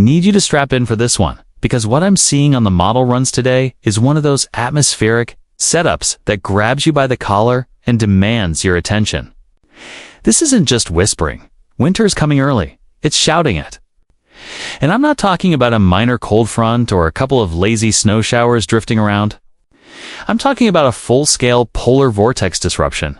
need you to strap in for this one, because what I'm seeing on the model runs today is one of those atmospheric setups that grabs you by the collar and demands your attention. This isn't just whispering. Winter's coming early. It's shouting it. And I'm not talking about a minor cold front or a couple of lazy snow showers drifting around. I'm talking about a full-scale polar vortex disruption.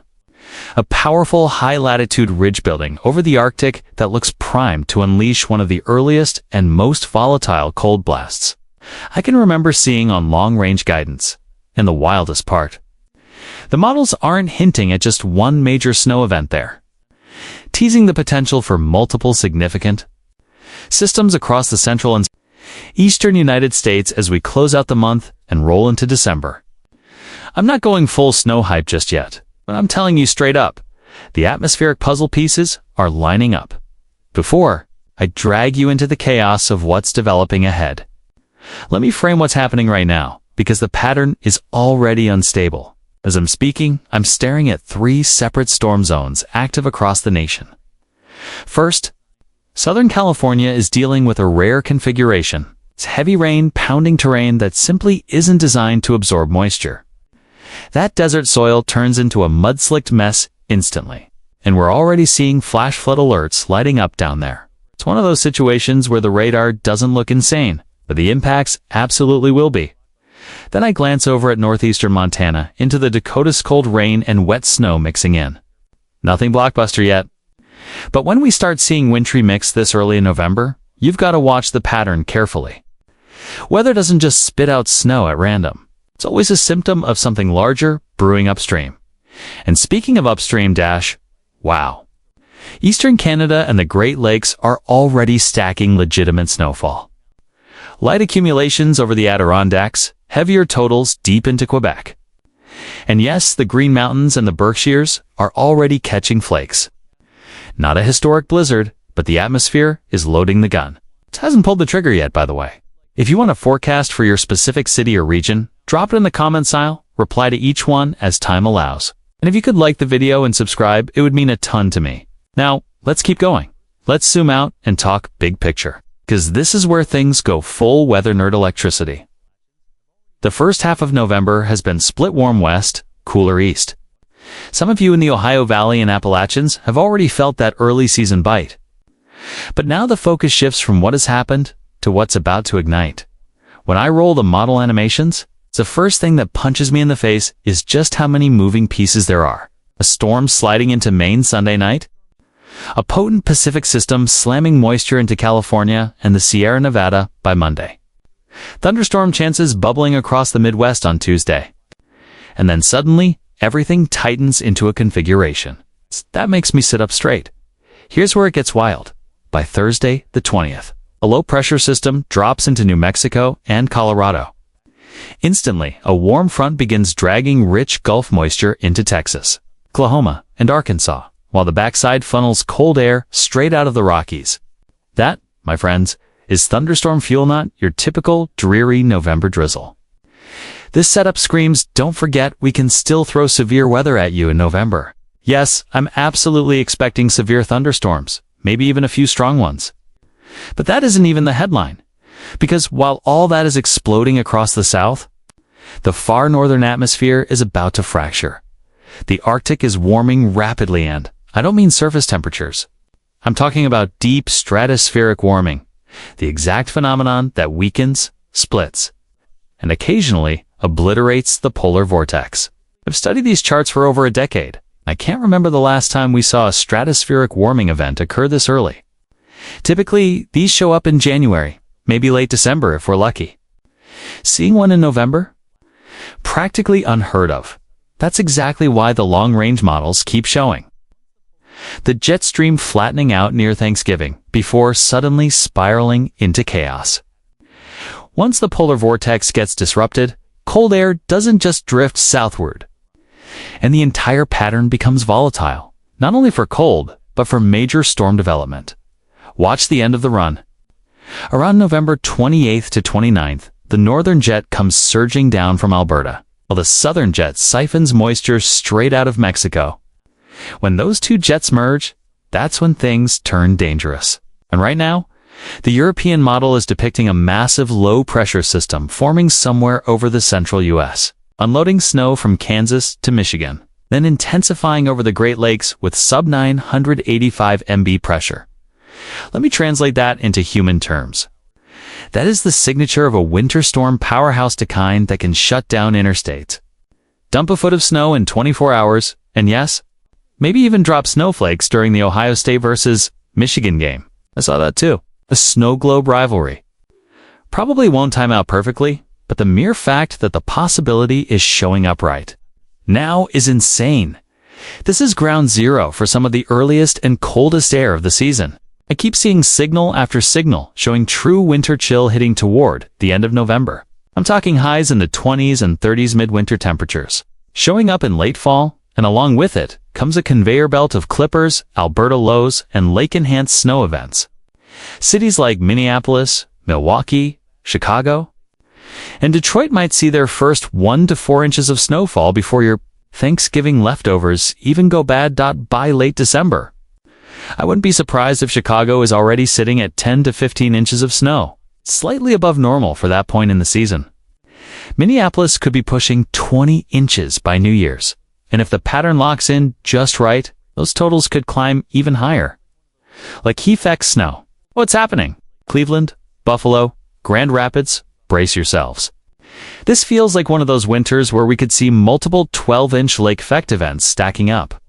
A powerful high-latitude ridge building over the Arctic that looks primed to unleash one of the earliest and most volatile cold blasts I can remember seeing on long-range guidance. And the wildest part, the models aren't hinting at just one major snow event there, teasing the potential for multiple significant systems across the central and eastern United States as we close out the month and roll into December. I'm not going full snow hype just yet, but I'm telling you straight up, the atmospheric puzzle pieces are lining up. Before I drag you into the chaos of what's developing ahead, let me frame what's happening right now, because the pattern is already unstable. As I'm speaking, I'm staring at 3 separate storm zones active across the nation. First, Southern California is dealing with a rare configuration. It's heavy rain pounding terrain that simply isn't designed to absorb moisture. That desert soil turns into a mud-slicked mess instantly, and we're already seeing flash flood alerts lighting up down there. It's one of those situations where the radar doesn't look insane, but the impacts absolutely will be. Then I glance over at northeastern Montana into the Dakota's cold rain and wet snow mixing in. Nothing blockbuster yet. But when we start seeing wintry mix this early in November, you've got to watch the pattern carefully. Weather doesn't just spit out snow at random. It's always a symptom of something larger brewing upstream. And speaking of upstream wow. Eastern Canada and the Great Lakes are already stacking legitimate snowfall. Light accumulations over the Adirondacks, heavier totals deep into Quebec. And yes, the Green Mountains and the Berkshires are already catching flakes. Not a historic blizzard, but the atmosphere is loading the gun. It hasn't pulled the trigger yet, by the way. If you want a forecast for your specific city or region, drop it in the comments aisle, reply to each one as time allows. And if you could like the video and subscribe, it would mean a ton to me. Now, let's keep going. Let's zoom out and talk big picture, because this is where things go full weather nerd electricity. The first half of November has been split warm west, cooler east. Some of you in the Ohio Valley and Appalachians have already felt that early season bite. But now the focus shifts from what has happened to what's about to ignite. When I roll the model animations, the first thing that punches me in the face is just how many moving pieces there are. A storm sliding into Maine Sunday night, a potent Pacific system slamming moisture into California and the Sierra Nevada by Monday, thunderstorm chances bubbling across the Midwest on Tuesday, and then suddenly everything tightens into a configuration. That makes me sit up straight. Here's where it gets wild. By Thursday, the 20th, a low-pressure system drops into New Mexico and Colorado. Instantly, a warm front begins dragging rich Gulf moisture into Texas, Oklahoma, and Arkansas, while the backside funnels cold air straight out of the Rockies. That, my friends, is thunderstorm fuel, not your typical dreary November drizzle. This setup screams, don't forget we can still throw severe weather at you in November. Yes, I'm absolutely expecting severe thunderstorms, maybe even a few strong ones. But that isn't even the headline, because while all that is exploding across the South, the far northern atmosphere is about to fracture. The Arctic is warming rapidly, and I don't mean surface temperatures. I'm talking about deep stratospheric warming, the exact phenomenon that weakens, splits, and occasionally obliterates the polar vortex. I've studied these charts for over a decade. I can't remember the last time we saw a stratospheric warming event occur this early. Typically, these show up in January, maybe late December if we're lucky. Seeing one in November? Practically unheard of. That's exactly why the long-range models keep showing the jet stream flattening out near Thanksgiving before suddenly spiraling into chaos. Once the polar vortex gets disrupted, cold air doesn't just drift southward, and the entire pattern becomes volatile, not only for cold, but for major storm development. Watch the end of the run. Around November 28th to 29th, the northern jet comes surging down from Alberta, while the southern jet siphons moisture straight out of Mexico. When those two jets merge, that's when things turn dangerous. And right now, The European model is depicting a massive low-pressure system forming somewhere over the central U.S., unloading snow from Kansas to Michigan, then intensifying over the Great Lakes with sub-985 MB pressure. Let me translate that into human terms. That is the signature of a winter storm powerhouse to kind that can shut down interstates. Dump a foot of snow in 24 hours, and yes, maybe even drop snowflakes during the Ohio State versus Michigan game. I saw that too. A snow globe rivalry. Probably won't time out perfectly, but the mere fact that the possibility is showing up right now is insane. This is ground zero for some of the earliest and coldest air of the season. I keep seeing signal after signal showing true winter chill hitting toward the end of November. I'm talking highs in the 20s and 30s midwinter temperatures, showing up in late fall, and along with it comes a conveyor belt of clippers, Alberta lows, and lake-enhanced snow events. Cities like Minneapolis, Milwaukee, Chicago, and Detroit might see their first 1 to 4 inches of snowfall before your Thanksgiving leftovers even go bad by late December. I wouldn't be surprised if Chicago is already sitting at 10 to 15 inches of snow, slightly above normal for that point in the season. Minneapolis could be pushing 20 inches by New Year's, and if the pattern locks in just right, those totals could climb even higher. Like heat-effect snow. What's happening? Cleveland, Buffalo, Grand Rapids, brace yourselves. This feels like one of those winters where we could see multiple 12-inch lake effect events stacking up.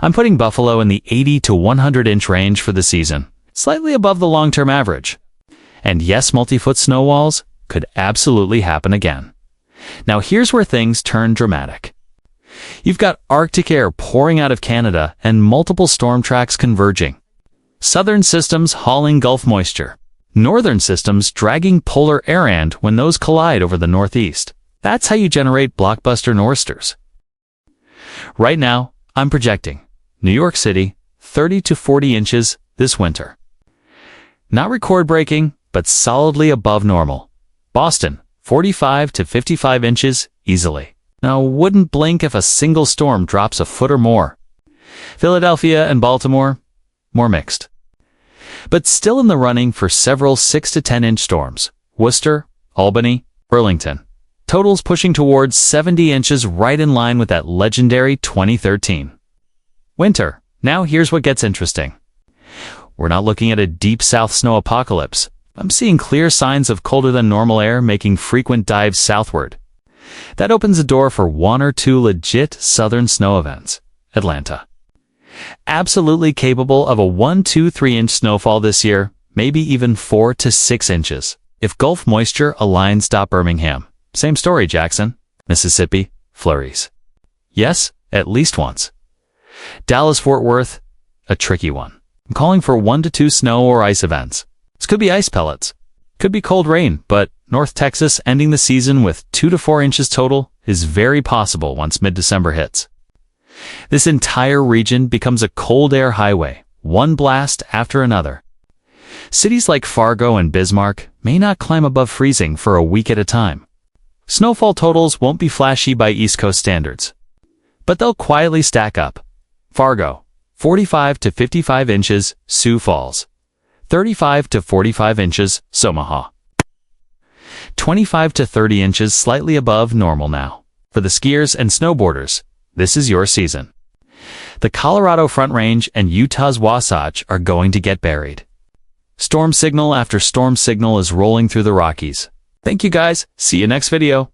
I'm putting Buffalo in the 80 to 100-inch range for the season, slightly above the long-term average. And yes, multi-foot snow walls could absolutely happen again. Now here's where things turn dramatic. You've got Arctic air pouring out of Canada and multiple storm tracks converging. Southern systems hauling Gulf moisture. Northern systems dragging polar air and when those collide over the Northeast. That's how you generate blockbuster nor'easters. Right now, I'm projecting New York City 30 to 40 inches this winter. Not record-breaking, but solidly above normal. Boston 45 to 55 inches easily. Now, wouldn't blink if a single storm drops a foot or more. Philadelphia and Baltimore, more mixed. But still in the running for several 6 to 10 inch storms. Worcester, Albany, Burlington. Totals pushing towards 70 inches right in line with that legendary 2013. Winter. Now here's what gets interesting. We're not looking at a deep south snow apocalypse. I'm seeing clear signs of colder than normal air making frequent dives southward. That opens the door for 1 or 2 legit southern snow events. Atlanta. Absolutely capable of a 1, 2, 3 inch snowfall this year, maybe even 4 to 6 inches. If Gulf moisture aligns. Birmingham. Same story, Jackson. Mississippi, flurries. Yes, at least once. Dallas-Fort Worth, a tricky one. I'm calling for 1 to 2 snow or ice events. This could be ice pellets. Could be cold rain, but North Texas ending the season with 2 to 4 inches total is very possible once mid-December hits. This entire region becomes a cold air highway, one blast after another. Cities like Fargo and Bismarck may not climb above freezing for a week at a time. Snowfall totals won't be flashy by East Coast standards, but they'll quietly stack up. Fargo, 45 to 55 inches, Sioux Falls. 35 to 45 inches, Omaha. 25 to 30 inches slightly above normal now. For the skiers and snowboarders, this is your season. The Colorado Front Range and Utah's Wasatch are going to get buried. Storm signal after storm signal is rolling through the Rockies. Thank you guys. See you next video.